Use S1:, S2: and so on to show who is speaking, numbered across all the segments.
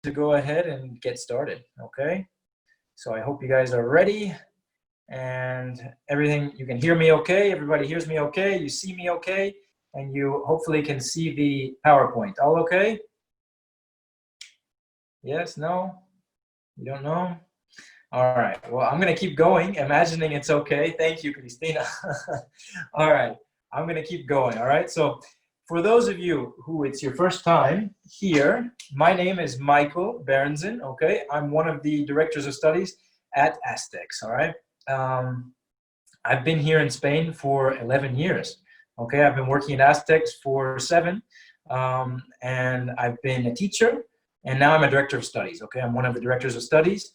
S1: to go ahead and get started, okay? So I hope you guys are ready and everything, you can hear me okay, everybody hears me okay, you see me okay, and you hopefully can see the PowerPoint. All okay? Yes, no? You don't know? All right, well, I'm gonna keep going, imagining it's okay. Thank you, Christina. All right, I'm gonna keep going, all right? So for those of you who it's your first time here, my name is Michael Berenson, okay? I'm one of the directors of studies at Aztecs, all right? I've been here in Spain for 11 years, okay? I've been working at Aztecs for 7, and I've been a teacher, and now I'm a director of studies, okay? I'm one of the directors of studies.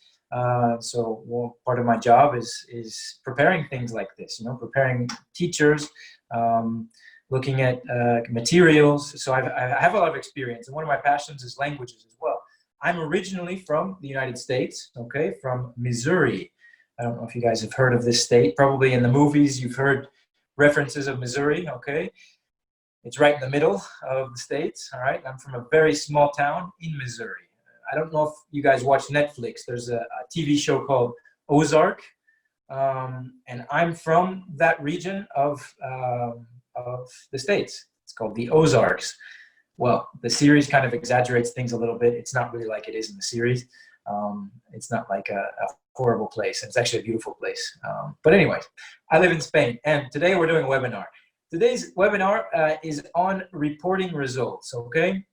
S1: So part of my job is preparing things like this, you know, preparing teachers, looking at materials. So I have a lot of experience, and one of my passions is languages as well. I'm originally from the United States, okay, from Missouri. I don't know if you guys have heard of this state. Probably in the movies you've heard references of Missouri, okay? It's right in the middle of the States, all right? I'm from a very small town in Missouri. I don't know if you guys watch Netflix. There's a TV show called Ozark, and I'm from that region of the States. It's called the Ozarks. Well, the series kind of exaggerates things a little bit. It's not really like it is in the series. It's not like a horrible place. It's actually a beautiful place. But anyways, I live in Spain, and today we're doing a webinar. Today's webinar is on reporting results, okay?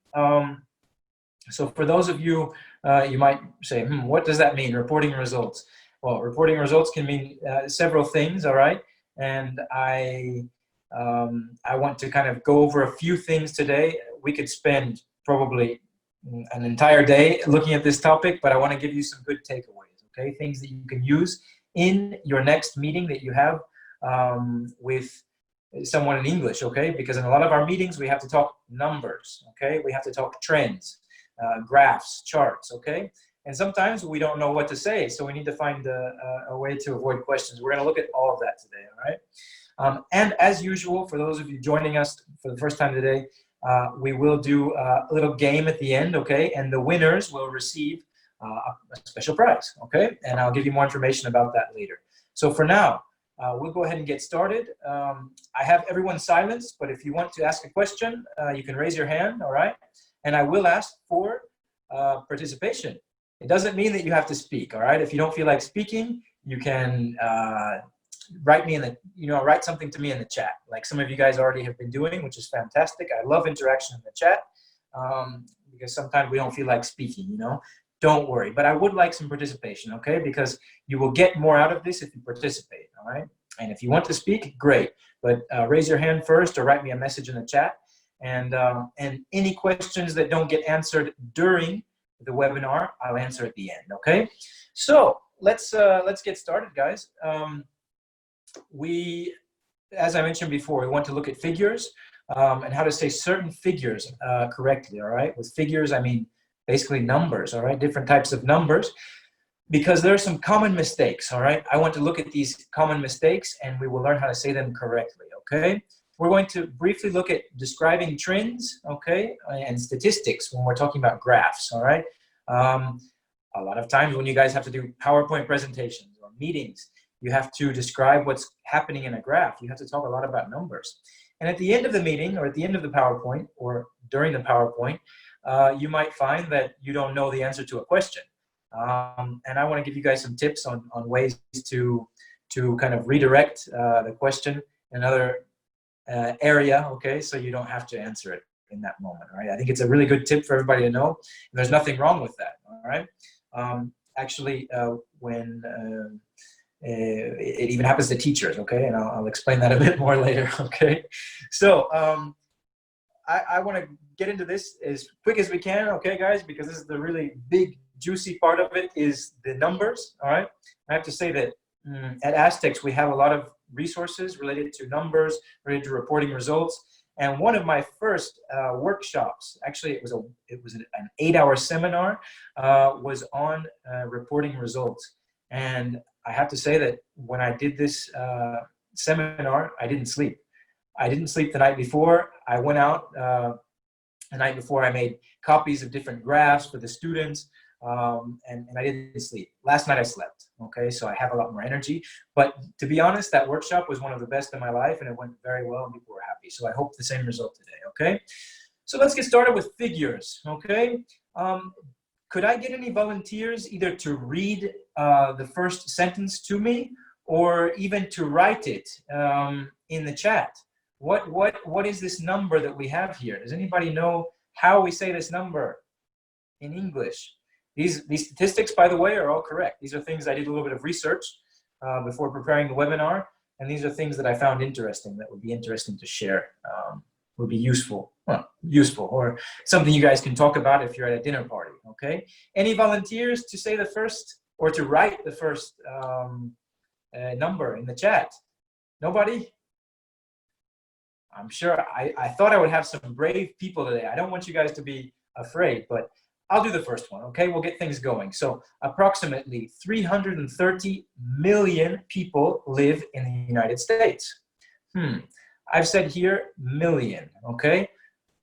S1: So for those of you, you might say, what does that mean, reporting results? Well, reporting results can mean several things, all right? And I want to kind of go over a few things today. We could spend probably an entire day looking at this topic, but I want to give you some good takeaways, okay? Things that you can use in your next meeting that you have with someone in English, okay? Because in a lot of our meetings, we have to talk numbers, okay? We have to talk trends. Graphs, charts, okay? And sometimes we don't know what to say, so we need to find a way to avoid questions. We're gonna look at all of that today, all right? And as usual, for those of you joining us for the first time today, we will do a little game at the end, okay? And the winners will receive a special prize, okay? And I'll give you more information about that later. So for now, we'll go ahead and get started. I have everyone silenced, but if you want to ask a question, you can raise your hand, all right? And I will ask for participation. It doesn't mean that you have to speak, all right? If you don't feel like speaking, you can write me in the, write something to me in the chat, like some of you guys already have been doing, which is fantastic. I love interaction in the chat because sometimes we don't feel like speaking, you know? Don't worry, but I would like some participation, okay? Because you will get more out of this if you participate, all right? And if you want to speak, great, but raise your hand first or write me a message in the chat. And any questions that don't get answered during the webinar, I'll answer at the end, okay? So let's get started, guys. As I mentioned before, we want to look at figures and how to say certain figures correctly, all right? With figures, I mean basically numbers, all right? Different types of numbers, because there are some common mistakes, all right? I want to look at these common mistakes and we will learn how to say them correctly, okay? We're going to briefly look at describing trends, okay, and statistics when we're talking about graphs, all right? A lot of times when you guys have to do PowerPoint presentations or meetings, you have to describe what's happening in a graph. You have to talk a lot about numbers. And at the end of the meeting or at the end of the PowerPoint or during the PowerPoint, you might find that you don't know the answer to a question. And I want to give you guys some tips on ways to kind of redirect the question in another area, okay, so you don't have to answer it in that moment, right? I think it's a really good tip for everybody to know, and there's nothing wrong with that, all right? Actually, when it even happens to teachers, okay, and I'll explain that a bit more later, okay? So I want to get into this as quick as we can, okay, guys, because this is the really big, juicy part of it is the numbers, all right? I have to say that at Aztecs, we have a lot of resources related to numbers, related to reporting results. And one of my first workshops, actually it was an 8-hour seminar, was on reporting results. And I have to say that when I did this seminar, I didn't sleep. I didn't sleep the night before. I went out the night before I made copies of different graphs for the students, and I didn't sleep. Last night I slept, okay? So I have a lot more energy. But to be honest, that workshop was one of the best in my life, and it went very well, and people were happy. So I hope the same result today, okay? So let's get started with figures, okay? Could I get any volunteers either to read the first sentence to me or even to write it in the chat? What is this number that we have here? Does anybody know how we say this number in English? These statistics, by the way, are all correct. These are things I did a little bit of research before preparing the webinar, and these are things that I found interesting that would be interesting to share, would be useful, or something you guys can talk about if you're at a dinner party, okay? Any volunteers to say the first, or to write the first number in the chat? Nobody? I'm sure, I thought I would have some brave people today. I don't want you guys to be afraid, but I'll do the first one, okay? We'll get things going. So approximately 330 million people live in the United States. I've said here million, okay?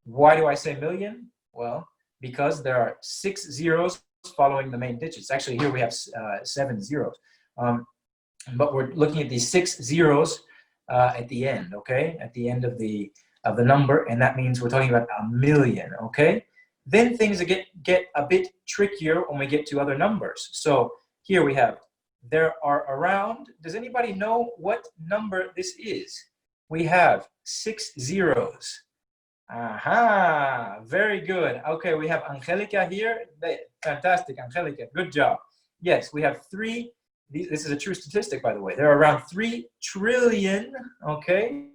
S1: Why do I say million? Well, because there are 6 zeros following the main digits. Actually, here we have 7 zeros. But we're looking at these 6 zeros at the end, okay? At the end of the number, and that means we're talking about a million, okay? Then things get a bit trickier when we get to other numbers. So here we have, there are around, does anybody know what number this is? We have 6 zeros. Aha, very good. Okay, we have Angelica here. Fantastic, Angelica, good job. Yes, we have 3, this is a true statistic, by the way. There are around 3 trillion, okay,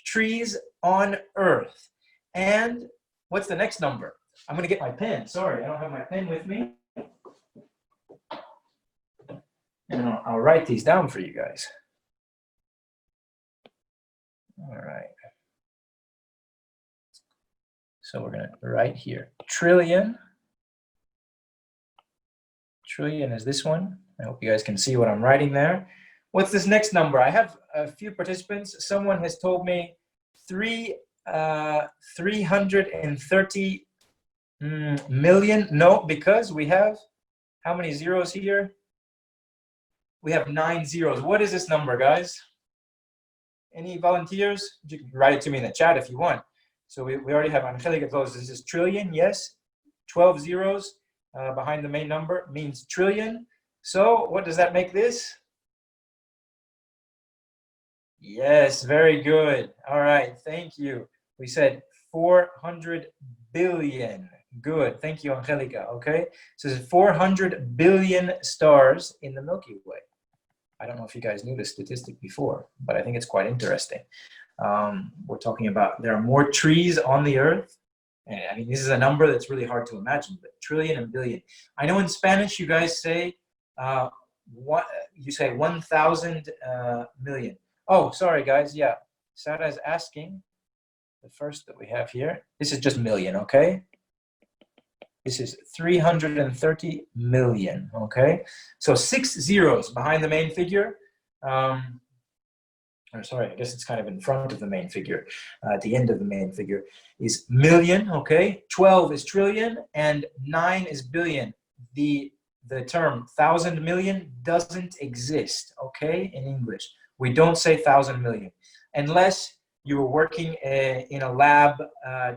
S1: trees on Earth. And what's the next number? I'm going to get my pen. Sorry, I don't have my pen with me. And I'll write these down for you guys. All right. So we're going to write here. Trillion. Trillion is this one. I hope you guys can see what I'm writing there. What's this next number? I have a few participants. Someone has told me 330 million. No, because we have how many zeros here? We have 9 zeros. What is this number, guys? Any volunteers? You can write it to me in the chat if you want. So we already have Angelica close. This is trillion, yes. 12 zeros behind the main number means trillion. So what does that make this? Yes, very good. All right, thank you. We said 400 billion. Good, thank you, Angelica, okay? So there's 400 billion stars in the Milky Way. I don't know if you guys knew this statistic before, but I think it's quite interesting. We're talking about there are more trees on the Earth. And I mean, this is a number that's really hard to imagine, but trillion and billion. I know in Spanish you guys say, you say 1,000 million. Oh, sorry, guys, yeah. Sarah is asking, the first that we have here, this is just million, okay? This is 330 million, okay? So 6 zeros behind the main figure. Or sorry, I guess it's kind of in front of the main figure. At the end of the main figure is million, okay? 12 is trillion, and 9 is billion. The term 1,000 million doesn't exist, okay, in English. We don't say 1,000 million. Unless you were working in a lab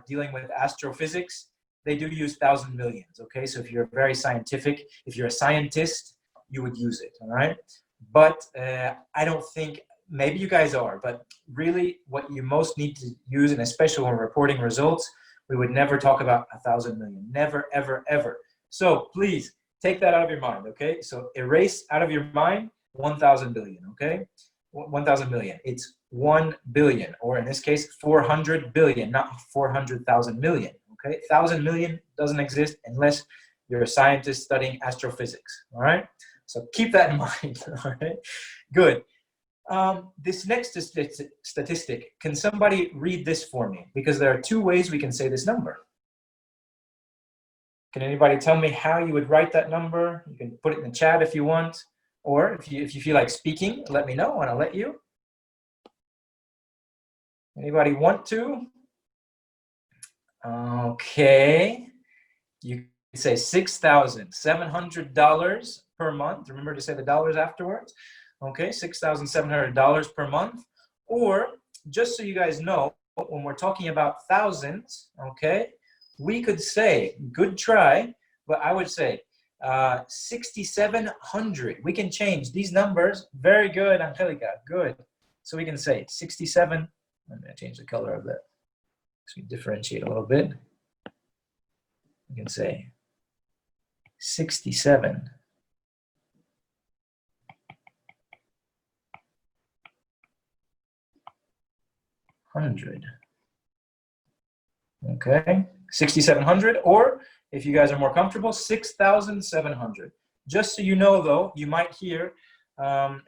S1: dealing with astrophysics, they do use 1,000 millions, okay? So if you're very scientific, if you're a scientist, you would use it, all right? But I don't think, maybe you guys are, but really what you most need to use, and especially when reporting results, we would never talk about 1,000 million, never, ever, ever. So please take that out of your mind, okay? So erase out of your mind 1,000 billion, okay? 1,000 million, it's 1 billion, or in this case, 400 billion, not 400,000 million. Okay, 1,000 million doesn't exist unless you're a scientist studying astrophysics, all right? So keep that in mind, all right? Good. This next statistic, can somebody read this for me? Because there are 2 ways we can say this number. Can anybody tell me how you would write that number? You can put it in the chat if you want, or if you feel like speaking, let me know and I'll let you. Anybody want to? Okay. You can say $6,700 per month. Remember to say the dollars afterwards. Okay, $6,700 per month. Or, just so you guys know, when we're talking about thousands, okay, we could say, good try, but I would say 6,700. We can change these numbers. Very good, Angelica, good. So we can say 67. I'm going to change the color of that. So we differentiate a little bit. We can say 67. Okay, 6,700, or if you guys are more comfortable, 6,700. Just so you know, though, you might hear,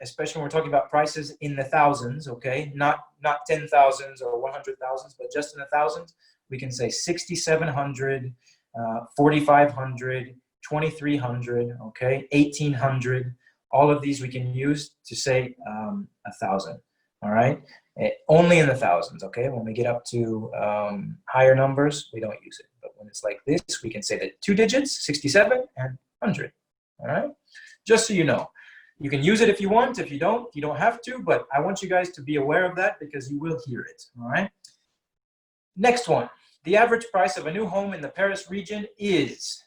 S1: especially when we're talking about prices in the thousands, okay, not 10,000s or 100,000s, but just in the thousands, we can say 6,700, 4,500, 2,300, okay, 1,800. All of these we can use to say 1,000. All right. Only in the thousands, okay? When we get up to higher numbers, we don't use it. But when it's like this, we can say that 2 digits, 67 and 100, all right? Just so you know. You can use it if you want. If you don't have to, but I want you guys to be aware of that because you will hear it, all right? Next one. The average price of a new home in the Paris region is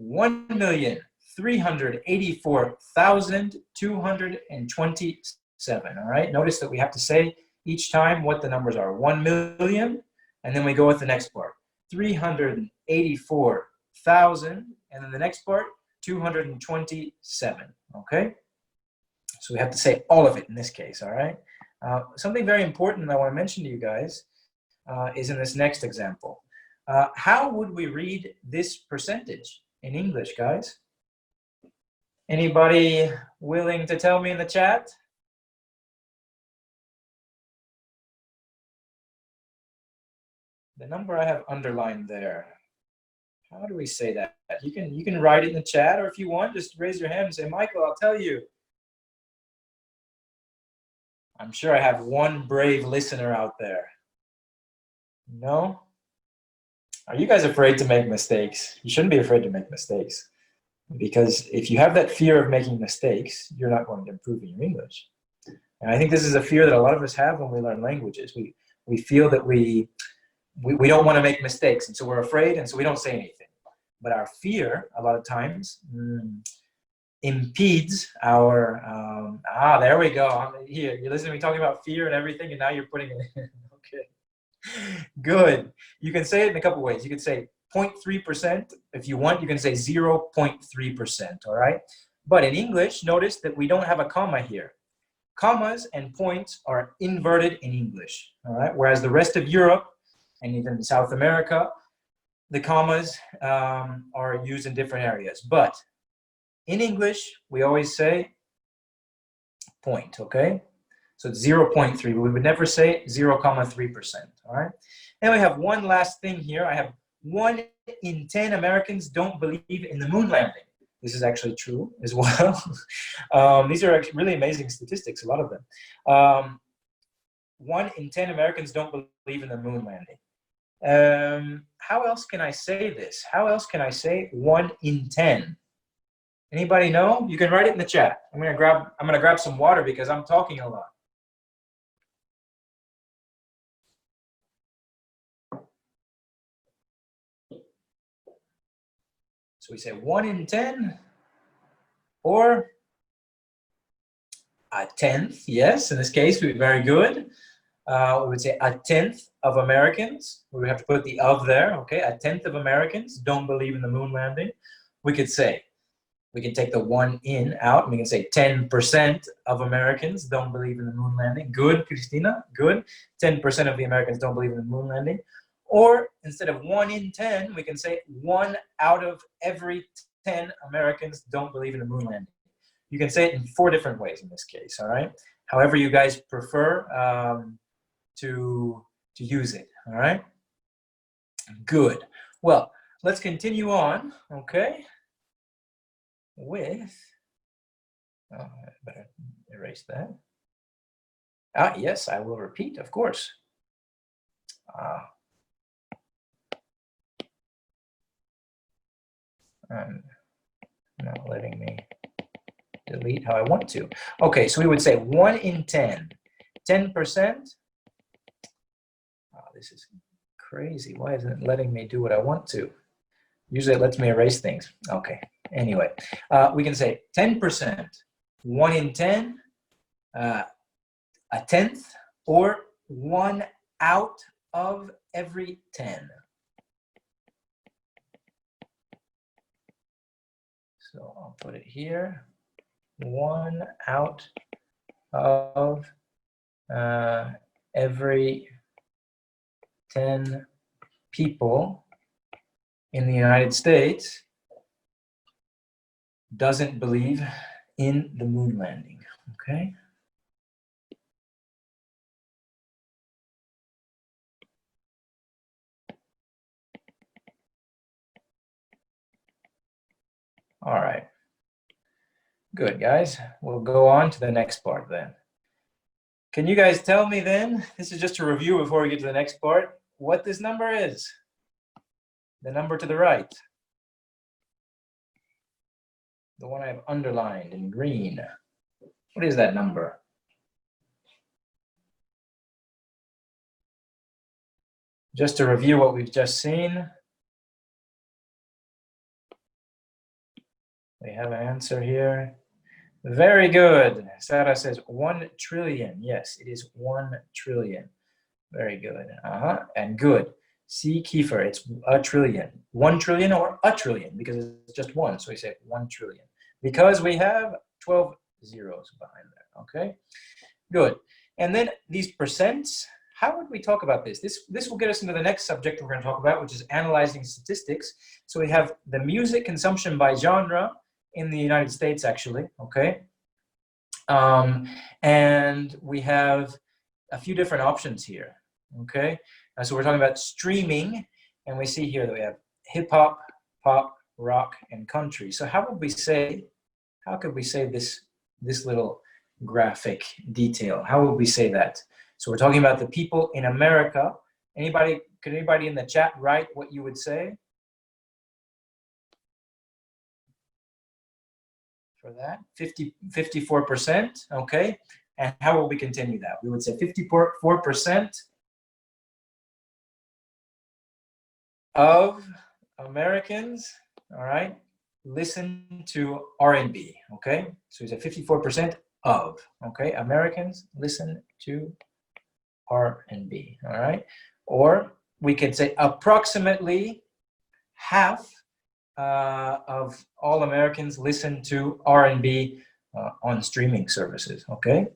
S1: $1,384,227, all right? Notice that we have to say each time what the numbers are. 1 million, and then we go with the next part. 384,000, and then the next part, 227, okay? So we have to say all of it in this case, all right? Something very important I want to mention to you guys is in this next example. How would we read this percentage in English, guys? Anybody willing to tell me in the chat? The number I have underlined there. How do we say that? You can write it in the chat, or if you want, just raise your hand and say, Michael, I'll tell you. I'm sure I have one brave listener out there. No? Are you guys afraid to make mistakes? You shouldn't be afraid to make mistakes. Because if you have that fear of making mistakes, you're not going to improve in your English. And I think this is a fear that a lot of us have when we learn languages. We feel that we don't want to make mistakes, and so we're afraid, and so we don't say anything. But our fear, a lot of times, impedes our, there we go. Here, you're listening to me talking about fear and everything, and now you're putting it in. Okay. Good. You can say it in a couple ways. You can say 0.3%. If you want, you can say 0.3%, all right? But in English, notice that we don't have a comma here. Commas and points are inverted in English, all right? Whereas the rest of Europe, and even South America, the commas are used in different areas. But in English, we always say point, okay? So it's 0.3. We would never say 0.3%, all right? And we have one last thing here. I have 1 in 10 Americans don't believe in the moon landing. This is actually true as well. These are actually really amazing statistics, a lot of them. 1 in 10 Americans don't believe in the moon landing. How else can I say this? How else can I say 1 in 10? Anybody know? You can write it in the chat. I'm gonna grab some water because I'm talking a lot. So we say 1 in 10, or a tenth. Yes, in this case, we're very good. We would say a tenth of Americans. We would have to put the of there, okay? A tenth of Americans don't believe in the moon landing. We could say, we can take the 1 in out, and we can say 10% of Americans don't believe in the moon landing. Good, Christina, good. 10% of the Americans don't believe in the moon landing. Or instead of 1 in 10, we can say 1 out of every 10 Americans don't believe in the moon landing. You can say it in 4 different ways in this case, all right? However you guys prefer to use it, all right? Good. Well, let's continue on, okay? With, oh, I better erase that. Yes, I will repeat, of course. Not letting me delete how I want to. Okay, so we would say 1 in 10. 10%. Oh, this is crazy. Why isn't it letting me do what I want to? Usually it lets me erase things. Okay, anyway. We can say 10%, 1 in 10, a tenth, or 1 out of every 10. So I'll put it here. 1 out of every 10 people in the United States doesn't believe in the moon landing, okay? All right. Good, guys. We'll go on to the next part then. Can you guys tell me then, this is just a review before we get to the next part, what this number is? The number to the right. The one I have underlined in green. What is that number? Just to review what we've just seen. We have an answer here. Very good. Sarah says 1 trillion. Yes, it is 1 trillion. Very good. And good. See, Kiefer, it's a trillion. 1 trillion or a trillion, because it's just one. So we say 1 trillion. Because we have 12 zeros behind there. Okay? Good. And then these percents, how would we talk about this? This will get us into the next subject we're going to talk about, which is analyzing statistics. So we have the music consumption by genre in the United States, actually, okay? And we have a few different options here, okay? So we're talking about streaming, and we see here that we have hip-hop, pop, rock, and country. So how could we say this little graphic detail? How would we say that? So we're talking about the people in America. Could anybody in the chat write what you would say for that? 54%, okay? And how will we continue that? We would say 54% of Americans, all right, listen to R&B, okay? So we say 54% of, okay? Americans listen to R&B, all right? Or we could say approximately half of all Americans listen to R&B on streaming services, okay?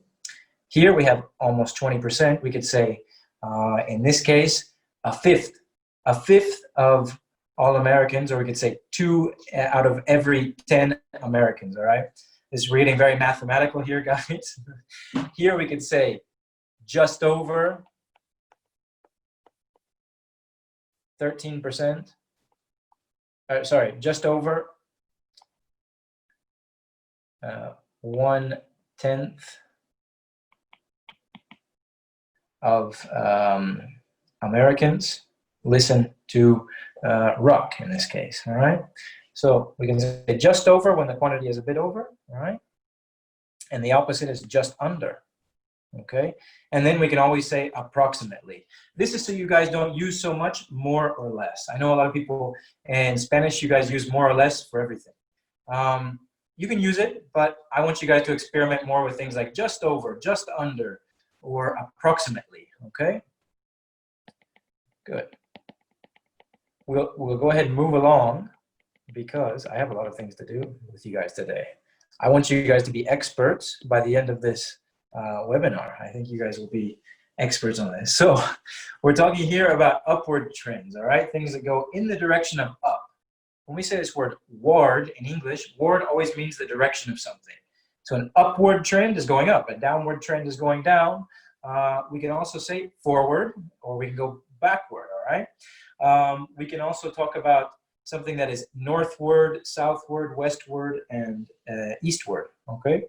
S1: Here we have almost 20%. We could say, in this case, a fifth of all Americans, or we could say 2 out of every 10 Americans, all right? This is reading very mathematical here, guys. Here we could say just over 13%. Sorry, just over 1/10 of Americans listen to rock in this case, all right? So we can say just over when the quantity is a bit over, all right? And the opposite is just under, okay? And then we can always say approximately. This is so you guys don't use so much more or less. I know a lot of people in Spanish, you guys use more or less for everything. You can use it, but I want you guys to experiment more with things like just over, just under, or approximately, okay? Good. We'll go ahead and move along because I have a lot of things to do with you guys today. I want you guys to be experts by the end of this webinar. I think you guys will be experts on this. So we're talking here about upward trends, all right? Things that go in the direction of up. When we say this word ward in English, ward always means the direction of something. So an upward trend is going up, a downward trend is going down. We can also say forward, or we can go backward, all right? We can also talk about something that is northward, southward, westward, and eastward, okay?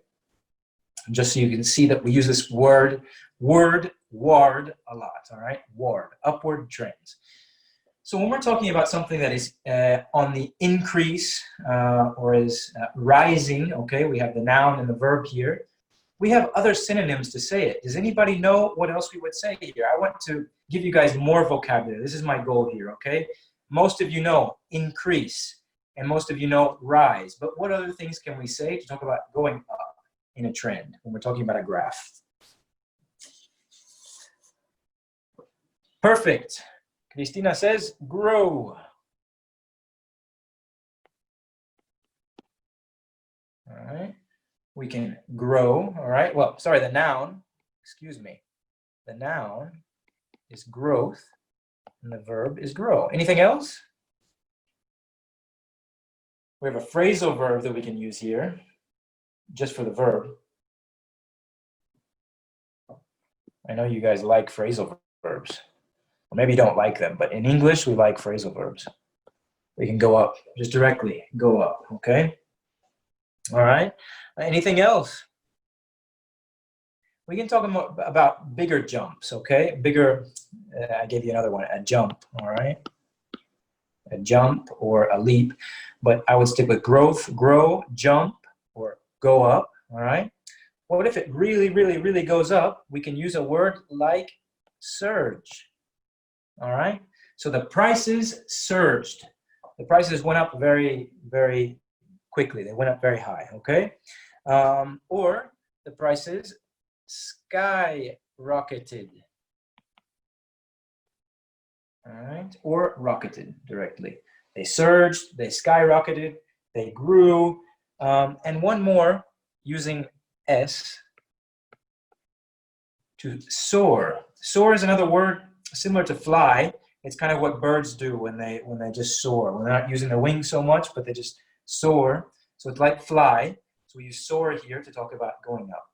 S1: Just so you can see that we use this ward, ward a lot, all right? Ward, upward trends. So when we're talking about something that is on the increase or is rising, okay, we have the noun and the verb here. We have other synonyms to say it. Does anybody know what else we would say here? I want to give you guys more vocabulary. This is my goal here, okay? Most of you know increase, and most of you know rise. But what other things can we say to talk about going up in a trend when we're talking about a graph? Perfect. Cristina says grow. All right. We can grow, all right? Well, sorry, the noun, excuse me. The noun is growth, and the verb is grow. Anything else? We have a phrasal verb that we can use here, just for the verb. I know you guys like phrasal verbs. Or maybe you don't like them, but in English, we like phrasal verbs. We can go up, just directly go up, okay? All right. Anything else? We can talk about bigger jumps, okay? Bigger, I gave you another one, a jump, all right? A jump or a leap, but I would stick with growth, grow, jump, or go up, all right? What if it really, really, really goes up? We can use a word like surge, all right? So the prices surged. The prices went up very, very quickly. They went up very high, okay? Or the prices skyrocketed, all right? Or rocketed directly. They surged, they skyrocketed, they grew. And one more, using S, to soar. Soar is another word similar to fly. It's kind of what birds do when they just soar. When they're not using their wings so much, but they just soar. So it's like fly. So we use soar here to talk about going up.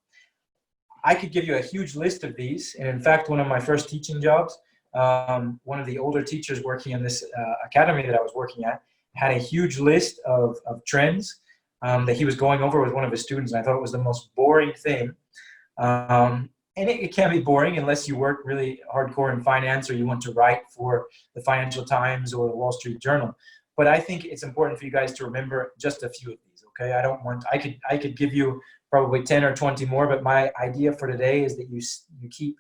S1: I could give you a huge list of these. And in fact, one of my first teaching jobs, one of the older teachers working in this academy that I was working at had a huge list of trends that he was going over with one of his students. And I thought it was the most boring thing. And it can be boring unless you work really hardcore in finance or you want to write for the Financial Times or the Wall Street Journal. But I think it's important for you guys to remember just a few of these, okay? I could give you probably 10 or 20 more, but my idea for today is that you keep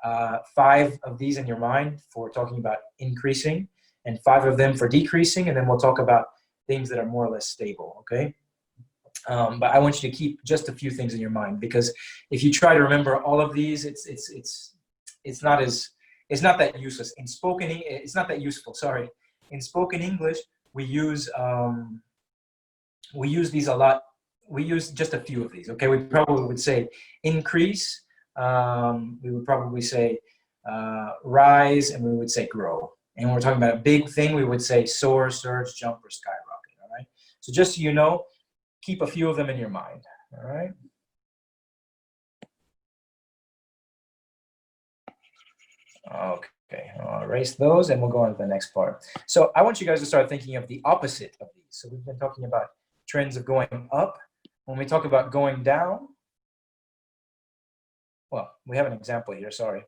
S1: 5 of these in your mind for talking about increasing and 5 of them for decreasing, and then we'll talk about things that are more or less stable, okay? But I want you to keep just a few things in your mind, because if you try to remember all of these, it's not that useless. It's not that useful. Sorry. In spoken English, we use these a lot. We use just a few of these. Okay, we probably would say increase. We would probably say rise, and we would say grow. And when we're talking about a big thing, we would say soar, surge, jump, or skyrocket. All right. So just so you know, keep a few of them in your mind, all right? Okay, I'll erase those and we'll go on to the next part. So I want you guys to start thinking of the opposite of these. So we've been talking about trends of going up. When we talk about going down, well, we have an example here, sorry.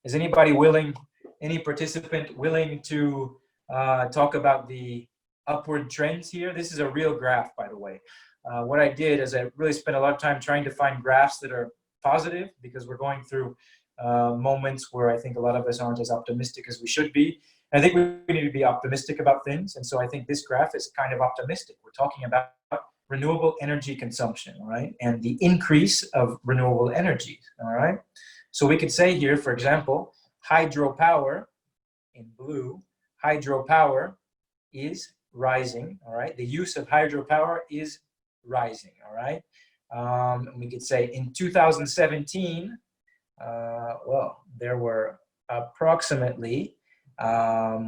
S1: Is anybody willing, any participant willing to talk about the upward trends here? This is a real graph, by the way. What I did is I really spent a lot of time trying to find graphs that are positive, because we're going through moments where I think a lot of us aren't as optimistic as we should be. And I think we need to be optimistic about things. And so I think this graph is kind of optimistic. We're talking about renewable energy consumption, all right? And the increase of renewable energies, all right? So we could say here, for example, hydropower in blue, hydropower is rising, all right? The use of hydropower is rising, all right? We could say in 2017, well, there were approximately, I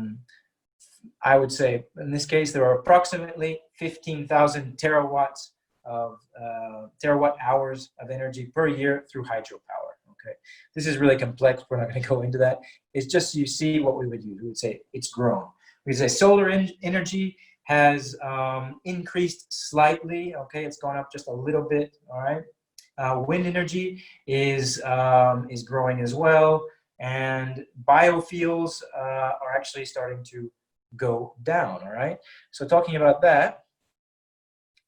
S1: would say, in this case, there are approximately 15,000 terawatts of terawatt hours of energy per year through hydropower, okay? This is really complex. We're not going to go into that. It's just so you see what we would use. We would say it's grown. We say solar energy has increased slightly, okay? It's gone up just a little bit, all right? Wind energy is growing as well, and biofuels are actually starting to go down, all right? So talking about that,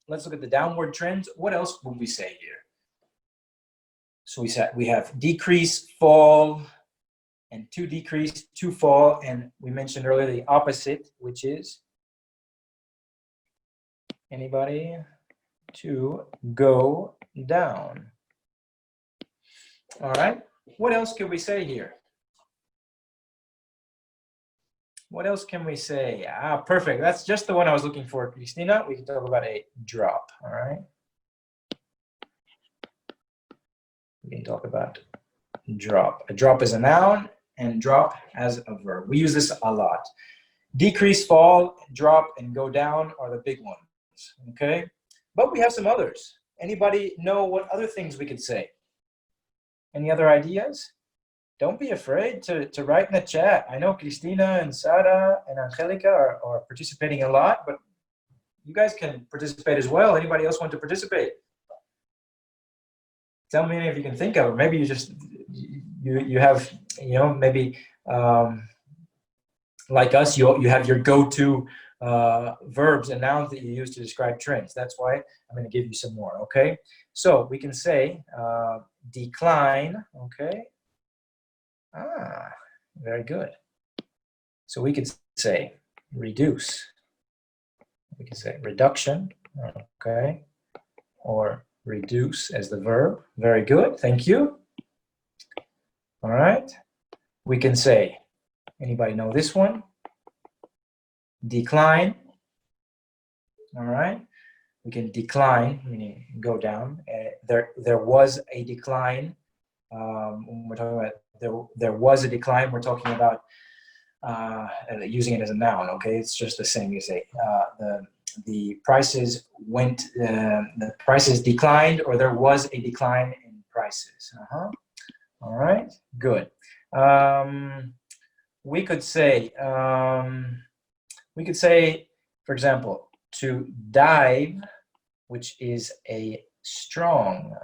S1: let's look at the downward trends. What else would we say here? So we have decrease, fall, and to decrease, to fall, and we mentioned earlier the opposite, which is, anybody? To go down. All right, what else can we say here? What else can we say? Ah, perfect. That's just the one I was looking for, Cristina. We can talk about a drop, all right? We can talk about drop. A drop is a noun and drop as a verb. We use this a lot. Decrease, fall, drop, and go down are the big ones, okay? But we have some others. Anybody know what other things we could say? Any other ideas? Don't be afraid to write in the chat. I know Cristina and Sara and Angelica are participating a lot, but you guys can participate as well. Anybody else want to participate? Tell me if you can think of it. Maybe you just, you have, you know, maybe like us, you have your go-to verbs and nouns that you use to describe trends. That's why I'm going to give you some more, okay? So we can say decline, okay? Ah, very good. So we could say reduce. We could say reduction, okay? Or reduce as the verb. Very good, thank you. All right. We can say, anybody know this one? Decline. All right. We can decline, meaning go down. There was a decline. When we're talking about there was a decline, we're talking about using it as a noun. Okay, it's just the same. You say the prices went, the prices declined, or there was a decline in prices. All right, good. We could say, for example, to dive, which is a strong.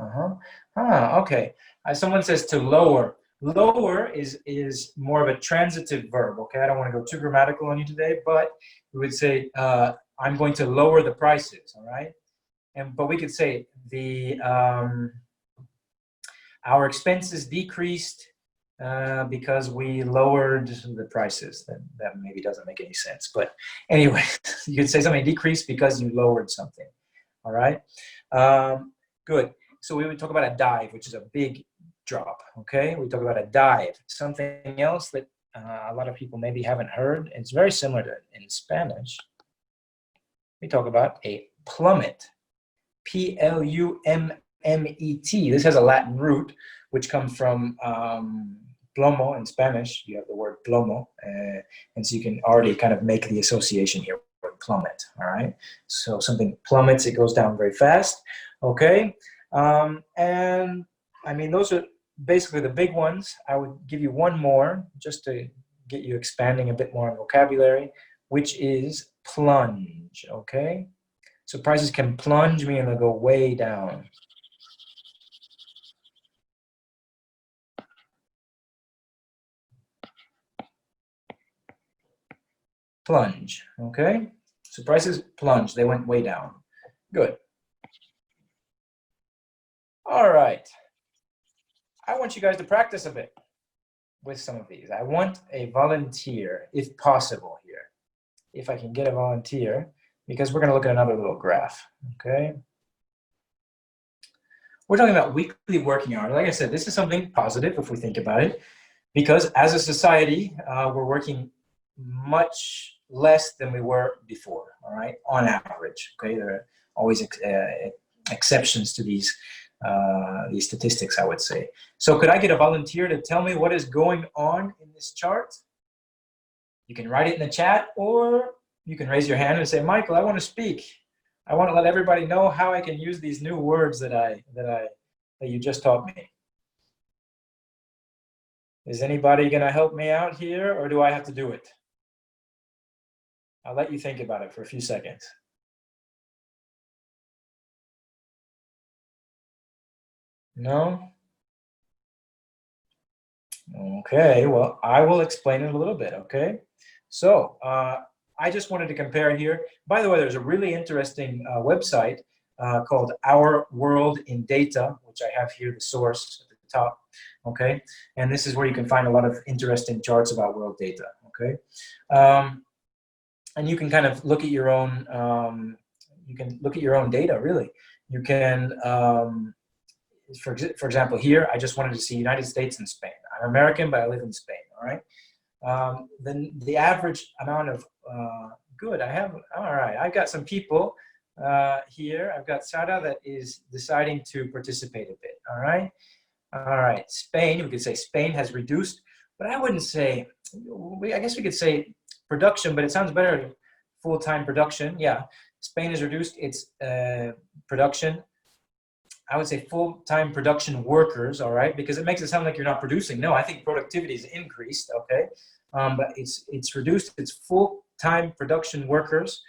S1: Okay. Someone says to lower. Lower is more of a transitive verb. Okay, I don't want to go too grammatical on you today, but we would say I'm going to lower the prices. All right, but we could say our expenses decreased because we lowered the prices. That maybe doesn't make any sense, but anyway, you could say something decreased because you lowered something. All right, good. So we would talk about a dive, which is a big drop. Okay, we talk about a dive. Something else that a lot of people maybe haven't heard. It's very similar to in Spanish. We talk about a plummet. P-L-U-M-M-E-T. This has a Latin root, which comes from plomo in Spanish. You have the word plomo, and so you can already kind of make the association here with plummet. All right, so something plummets, it goes down very fast. Okay, and I mean, those are basically the big ones. I would give you one more just to get you expanding a bit more on vocabulary, which is plunge. Okay, so prices can plunge, meaning they'll go way down. Plunge, okay? So prices plunge, they went way down. Good. All right. I want you guys to practice a bit with some of these. I want a volunteer, if possible here. If I can get a volunteer, because we're gonna look at another little graph, okay? We're talking about weekly working hours. Like I said, this is something positive if we think about it, because as a society, we're working much less than we were before, all right, on average, okay? There are always exceptions to these statistics, I would say. So could I get a volunteer to tell me what is going on in this chart? You can write it in the chat, or you can raise your hand and say, Michael, I want to speak. I want to let everybody know how I can use these new words that you just taught me. Is anybody going to help me out here, or do I have to do it? I'll let you think about it for a few seconds. No? Okay, well, I will explain it a little bit, okay? So, I just wanted to compare here. By the way, there's a really interesting website called Our World in Data, which I have here, the source at the top, okay? And this is where you can find a lot of interesting charts about world data, okay? And you can kind of look at your own, data, really. You can, for example, here, I just wanted to see United States and Spain. I'm American, but I live in Spain, all right? Then the average amount of, good, all right, I've got some people here. I've got Sara that is deciding to participate a bit, all right? All right, Spain, we could say Spain has reduced, but I wouldn't say, I guess we could say production, but it sounds better, full-time production. Yeah, Spain has reduced its production. I would say full-time production workers, all right, because it makes it sound like you're not producing. No, I think productivity is increased, okay, but it's reduced its full-time production workers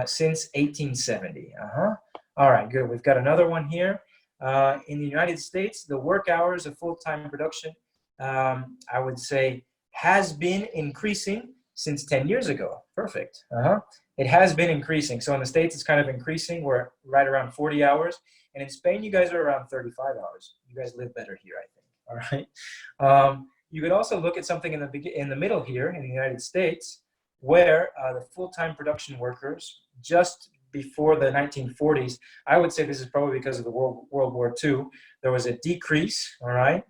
S1: since 1870. All right, good. We've got another one here. In the United States, the work hours of full-time production, I would say, has been increasing since 10 years ago. Perfect. It has been increasing. So in the States, it's kind of increasing. We're right around 40 hours. And in Spain, you guys are around 35 hours. You guys live better here, I think. All right. You could also look at something in the middle here in the United States, where the full-time production workers, just before the 1940s, I would say this is probably because of the World War II, there was a decrease, all right?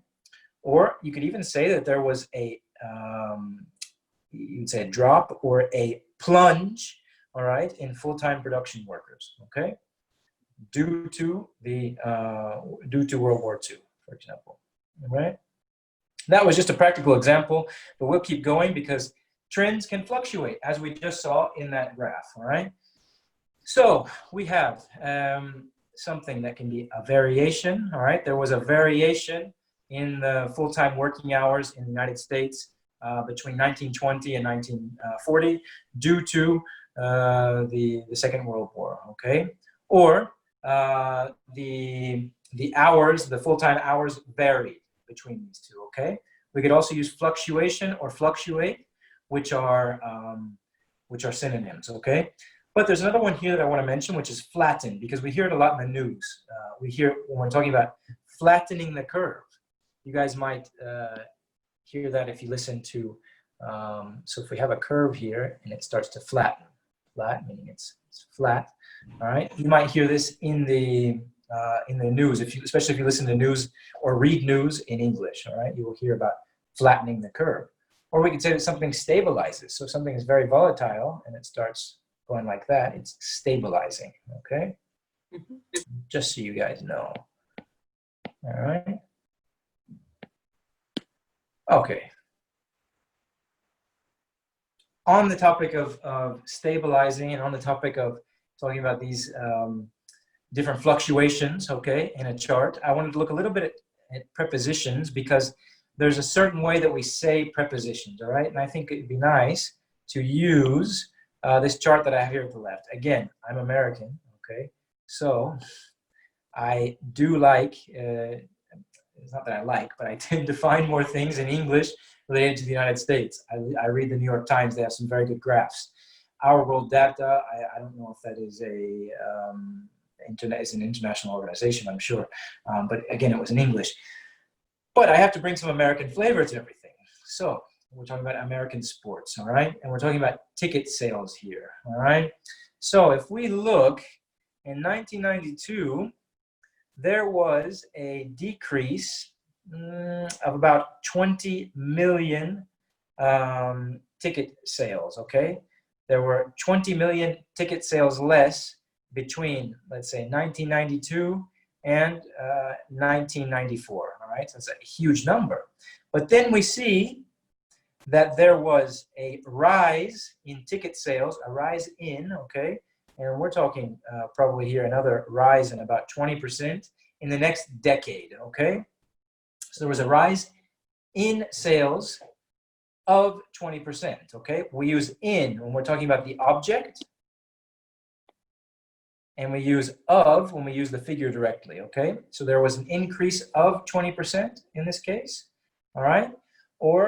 S1: Or you could even say that there was a, you'd say a drop or a plunge, all right, in full-time production workers, okay? Due to World War II, for example, all right? That was just a practical example, but we'll keep going because trends can fluctuate, as we just saw in that graph, all right? So we have something that can be a variation, all right? There was a variation in the full-time working hours in the United States between 1920 and 1940 due to the Second World War, okay? Or the hours, the full-time hours varied between these two, okay? We could also use fluctuation or fluctuate, which are synonyms, okay? But there's another one here that I want to mention, which is flatten, because we hear it a lot in the news. We hear when we're talking about flattening the curve. You guys might hear that if you listen to, so if we have a curve here and it starts to flatten, meaning it's flat, all right? You might hear this in the news, especially if you listen to news or read news in English, all right? You will hear about flattening the curve. Or we could say that something stabilizes. So something is very volatile and it starts going like that, it's stabilizing, okay? Just so you guys know. All right. Okay. On the topic of stabilizing and on the topic of talking about these different fluctuations, okay, in a chart, I wanted to look a little bit at prepositions because there's a certain way that we say prepositions, all right? And I think it'd be nice to use this chart that I have here at the left. Again, I'm American, okay? So I do like, it's not that I like, but I tend to find more things in English related to the United States. I read the New York Times, they have some very good graphs. Our World Data, I don't know if that is it's an international organization, I'm sure. But again, it was in English. But I have to bring some American flavor to everything. So we're talking about American sports, all right? And we're talking about ticket sales here, all right? So if we look, in 1992, there was a decrease of about 20 million ticket sales, okay? There were 20 million ticket sales less between, let's say, 1992 and 1994, all right? So it's a huge number. But then we see that there was a rise in ticket sales, okay? And we're talking probably here another rise in about 20% in the next decade, okay? So there was a rise in sales of 20%, okay? We use in when we're talking about the object, and we use of when we use the figure directly, okay? So there was an increase of 20% in this case, all right? or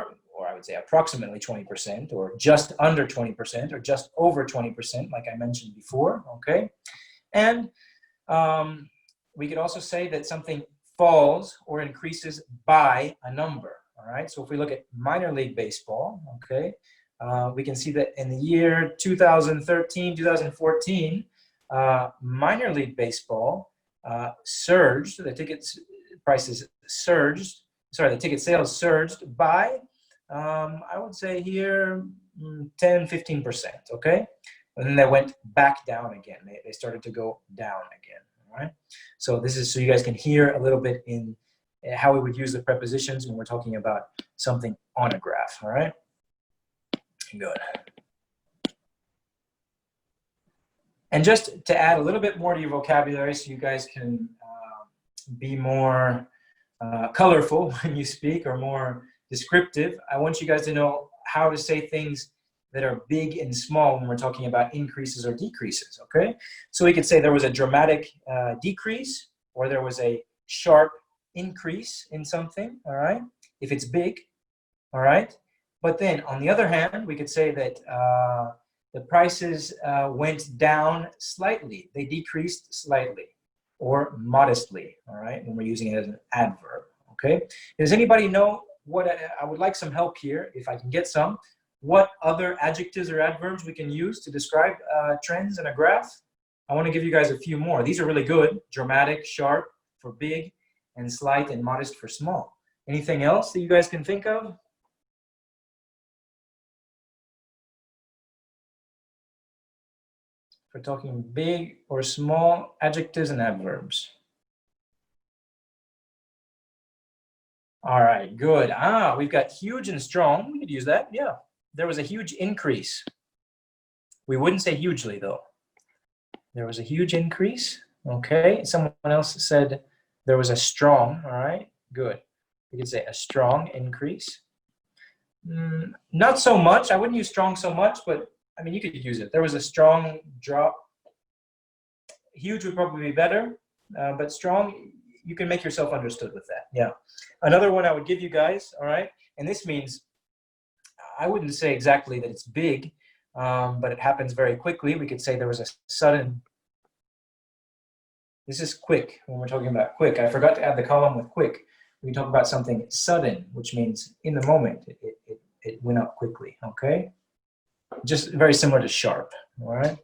S1: I would say approximately 20%, or just under 20%, or just over 20%, like I mentioned before, okay? And we could also say that something falls or increases by a number, all right? So if we look at minor league baseball, okay, we can see that in the year 2013, 2014, minor league baseball surged, the tickets prices surged, sorry, the ticket sales surged by, I would say here, 10, 15%, okay? And then they went back down again. They started to go down again, all right? So this is so you guys can hear a little bit in how we would use the prepositions when we're talking about something on a graph, all right? Good. And just to add a little bit more to your vocabulary so you guys can be more colorful when you speak, or more descriptive, I want you guys to know how to say things that are big and small when we're talking about increases or decreases, okay? So we could say there was a dramatic decrease, or there was a sharp increase in something, all right? If it's big, all right? But then on the other hand, we could say that the prices went down slightly. They decreased slightly or modestly, all right? When we're using it as an adverb, okay? Does anybody know what, I would like some help here, if I can get some, what other adjectives or adverbs we can use to describe trends in a graph? I want to give you guys a few more. These are really good. Dramatic, sharp for big, and slight and modest for small. Anything else that you guys can think of? We're talking big or small adjectives and adverbs. All right, good. We've got huge and strong. We could use that, yeah. There was a huge increase. We wouldn't say hugely, though. There was a huge increase, okay. Someone else said there was a strong, all right, good. We could say a strong increase. Not so much, I wouldn't use strong so much, but I mean, you could use it. There was a strong drop. Huge would probably be better, but strong, you can make yourself understood with that, yeah. Another one I would give you guys, all right, and this means, I wouldn't say exactly that it's big, but it happens very quickly. We could say there was a sudden, this is quick, when we're talking about quick. I forgot to add the column with quick. We talk about something sudden, which means in the moment, it went up quickly, okay? Just very similar to sharp, all right?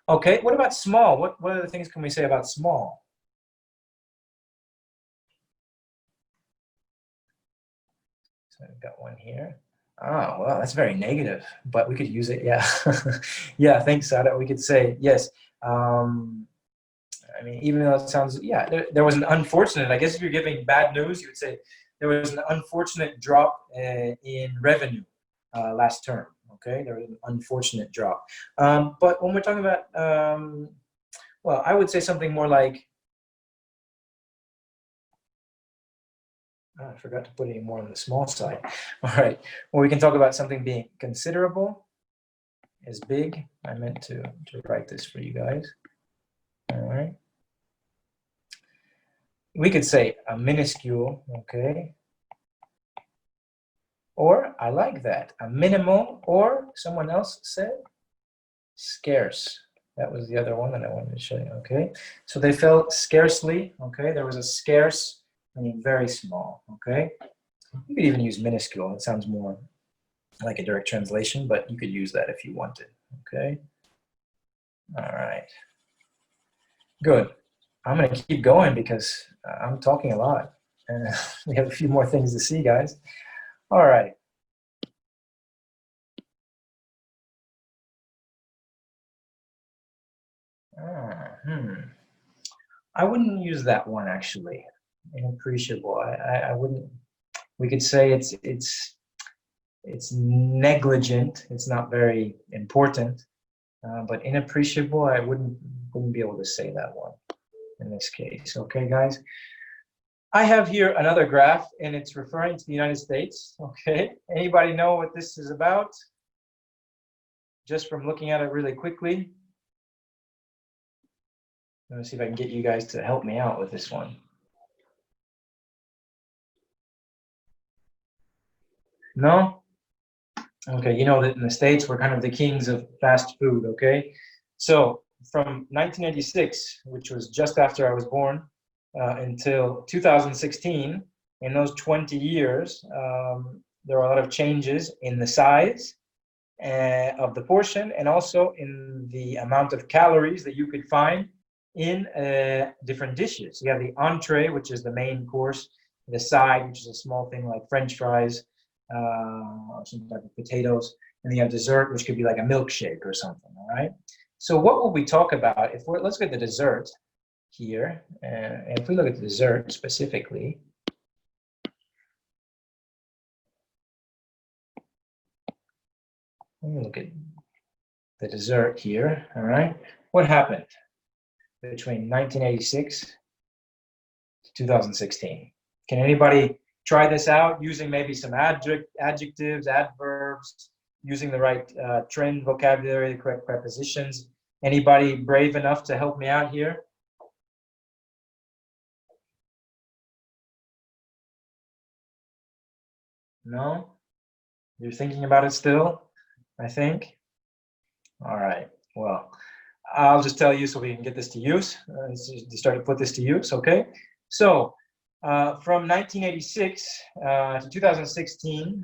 S1: Okay, what about small? What other things can we say about small? So I've got one here. Oh, well, that's very negative, but we could use it, yeah. Yeah, thanks, Sada. We could say, yes. I mean, even though it sounds, yeah, there was an unfortunate, I guess if you're giving bad news, you would say there was an unfortunate drop in revenue last term, okay? There was an unfortunate drop. But when we're talking about, well, I would say something more like, I forgot to put any more on the small side. All right, well, we can talk about something being considerable is big. I meant to write this for you guys. All right. We could say a minuscule, okay? Or I like that, a minimal, or someone else said scarce. That was the other one that I wanted to show you, okay? So they fell scarcely, okay? There was a scarce, meaning very small, okay? You could even use minuscule. It sounds more like a direct translation, but you could use that if you wanted, okay? All right. Good. I'm going to keep going because I'm talking a lot, and we have a few more things to see, guys. All right. I wouldn't use that one, actually. Inappreciable. I wouldn't. We could say it's negligent. It's not very important. But inappreciable, I wouldn't be able to say that one in this case. Okay, guys. I have here another graph, and it's referring to the United States. Okay. Anybody know what this is about? Just from looking at it really quickly. Let me see if I can get you guys to help me out with this one. No? Okay, you know that in the States, we're kind of the kings of fast food, okay? So from 1986, which was just after I was born, until 2016, in those 20 years, there were a lot of changes in the size of the portion and also in the amount of calories that you could find in different dishes. You have the entree, which is the main course, the side, which is a small thing like French fries, some type of potatoes, and then you have dessert, which could be like a milkshake or something, all right? So what will we talk about? Let's look at the dessert here, and if we look at the dessert specifically, let me look at the dessert here, all right? What happened between 1986 to 2016? Can anybody try this out using maybe some adjectives, adverbs, using the right trend vocabulary, the correct prepositions? Anybody brave enough to help me out here? No? You're thinking about it still, I think? All right, well, I'll just tell you so we can get this to use, to start to put this to use, okay? So, from 1986 to 2016,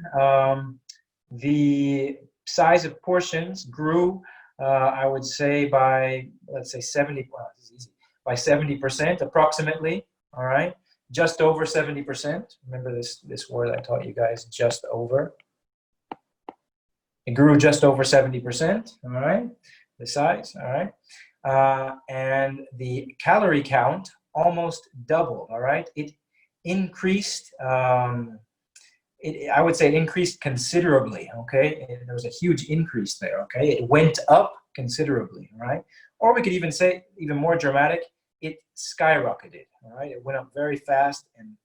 S1: the size of portions grew, I would say by, let's say 70, well, this is easy, by 70% approximately, all right? Just over 70%. Remember this word I taught you guys, just over. It grew just over 70%, all right? The size, all right? And the calorie count almost doubled, all right? It increased, I would say it increased considerably, okay? And there was a huge increase there, okay? It went up considerably, all right? Or we could even say, even more dramatic, it skyrocketed, all right? It went up very fast and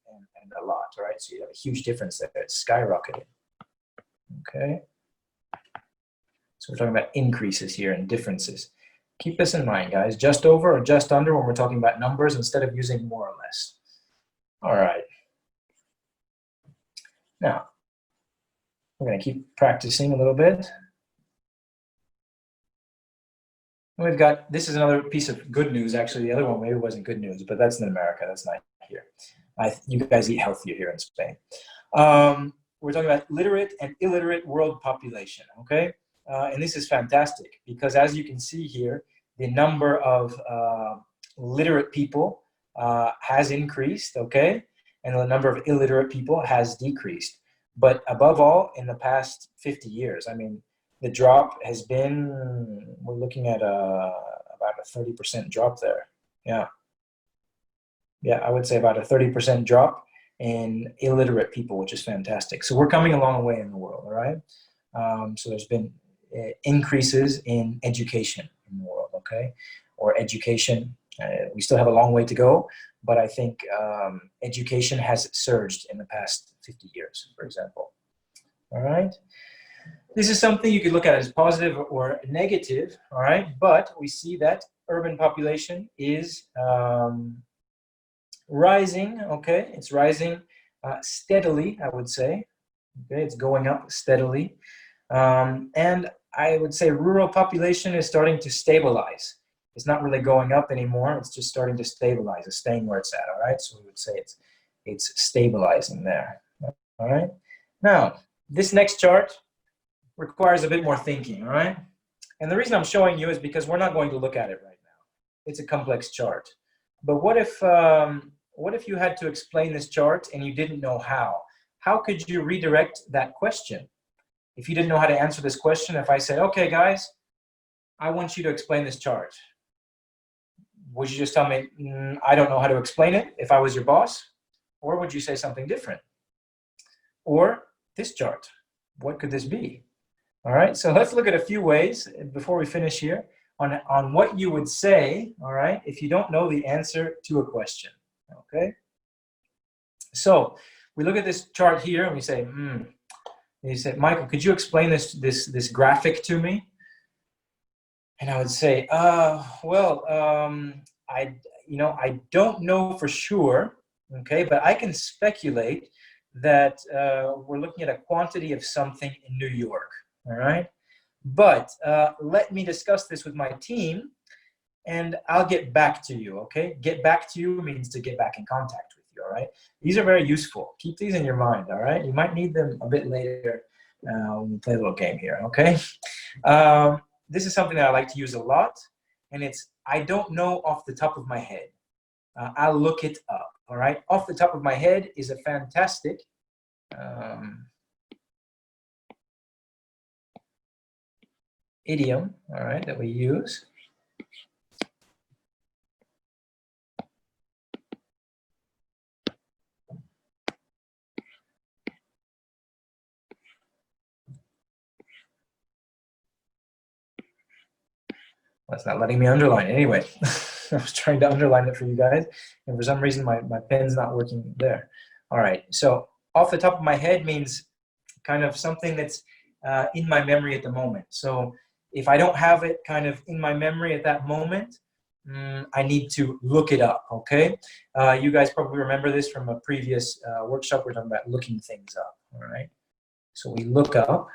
S1: a lot, all right? So you have a huge difference there. It skyrocketed, okay? So we're talking about increases here and differences. Keep this in mind, guys. Just over or just under when we're talking about numbers instead of using more or less. All right. Now, we're going to keep practicing a little bit. We've got, this is another piece of good news, actually. The other one maybe wasn't good news, but that's in America. That's not here. You guys eat healthier here in Spain. We're talking about literate and illiterate world population, okay? And this is fantastic because as you can see here, the number of literate people has increased, okay? And the number of illiterate people has decreased. But above all, in the past 50 years, I mean, the drop has been, we're looking at about a 30% drop there. Yeah. Yeah, I would say about a 30% drop in illiterate people, which is fantastic. So we're coming a long way in the world, all right? So there's been increases in education in the world, okay? Or education, we still have a long way to go, but I think education has surged in the past 50 years, for example. All right? This is something you could look at as positive or negative, all right? But we see that urban population is rising, okay? It's rising steadily, I would say. Okay, it's going up steadily. And I would say rural population is starting to stabilize. It's not really going up anymore. It's just starting to stabilize. It's staying where it's at, all right? So we would say it's stabilizing there, all right? Now, this next chart requires a bit more thinking, all right? And the reason I'm showing you is because we're not going to look at it right now. It's a complex chart. But what if you had to explain this chart and you didn't know how? How could you redirect that question? If you didn't know how to answer this question, if I said, okay, guys, I want you to explain this chart, would you just tell me, I don't know how to explain it if I was your boss? Or would you say something different? Or this chart, what could this be? All right, so let's look at a few ways before we finish here on what you would say, all right, if you don't know the answer to a question, okay? So we look at this chart here and we say, you say, Michael, could you explain this graphic to me? And I would say, well, I don't know for sure, okay, but I can speculate that we're looking at a quantity of something in New York, all right? But let me discuss this with my team, and I'll get back to you, okay? Get back to you means to get back in contact with you, all right? These are very useful. Keep these in your mind, all right? You might need them a bit later when we play a little game here, okay? This is something that I like to use a lot, and it's, I don't know off the top of my head. I'll look it up, all right? Off the top of my head is a fantastic idiom, all right, that we use. Well, it's not letting me underline it. Anyway, I was trying to underline it for you guys, and for some reason my pen's not working there. All right, so off the top of my head means kind of something that's in my memory at the moment. So if I don't have it kind of in my memory at that moment, I need to look it up, okay? You guys probably remember this from a previous workshop. We're talking about looking things up, all right? So we look up.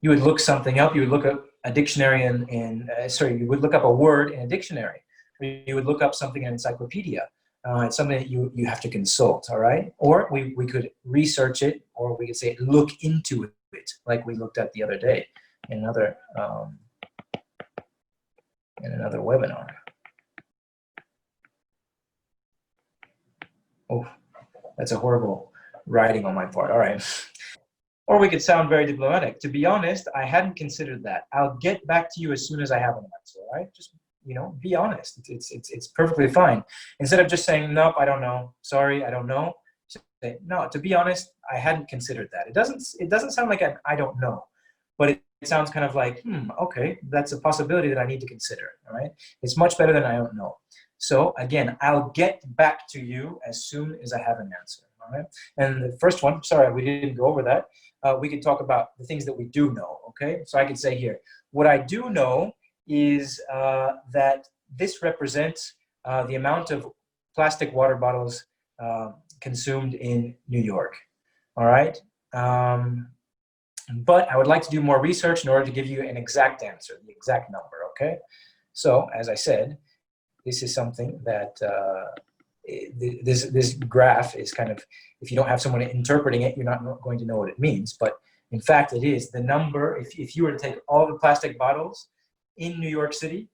S1: You would look something up. You would look up a dictionary you would look up a word in a dictionary. Or you would look up something in an encyclopedia. It's something that you have to consult, all right? Or we could research it, or we could say look into it, like we looked at the other day in another webinar. Oh, that's a horrible writing on my part. All right. Or we could sound very diplomatic. To be honest, I hadn't considered that. I'll get back to you as soon as I have an answer, all right? Just, you know, be honest. It's perfectly fine. Instead of just saying, nope, I don't know. Sorry, I don't know. Say, no, to be honest, I hadn't considered that. It doesn't sound like I don't know, but it sounds kind of like, okay, that's a possibility that I need to consider, all right? It's much better than I don't know. So again, I'll get back to you as soon as I have an answer, all right? And the first one, sorry, we didn't go over that. We could talk about the things that we do know, okay? So I could say here, what I do know is that this represents the amount of plastic water bottles consumed in New York, all right? But I would like to do more research in order to give you an exact answer, the exact number, okay? So, as I said, this is something that this graph is kind of, if you don't have someone interpreting it, you're not going to know what it means. But in fact, it is the number, if you were to take all the plastic bottles in New York City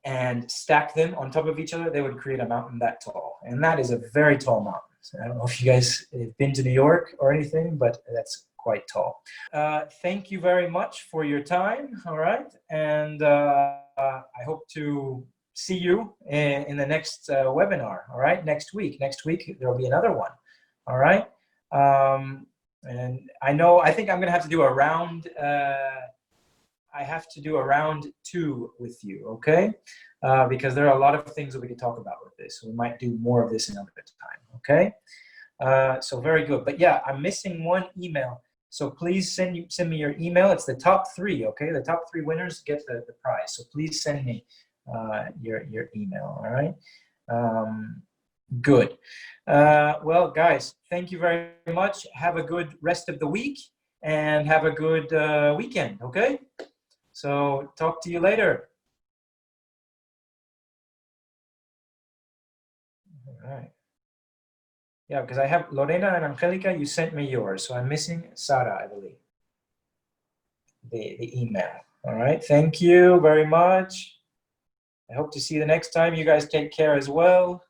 S1: and stack them on top of each other, they would create a mountain that tall. And that is a very tall mountain. So I don't know if you guys have been to New York or anything, but that's quite tall. Thank you very much for your time, all right? And I hope to see you in the next webinar, all right? Next week there'll be another one, all right? And I think I'm gonna have to do a round, I have to do a round 2 with you, okay? Because there are a lot of things that we can talk about with this. So we might do more of this another time, okay? So very good, but yeah, I'm missing one email. So please send me your email. It's the top 3, okay? The top 3 winners get the prize. So please send me your email, all right? Good. Well, guys, thank you very much. Have a good rest of the week and have a good weekend, okay? So talk to you later. All right. Yeah, because I have Lorena and Angelica, you sent me yours. So I'm missing Sara, I believe. The email. All right. Thank you very much. I hope to see you the next time. You guys take care as well.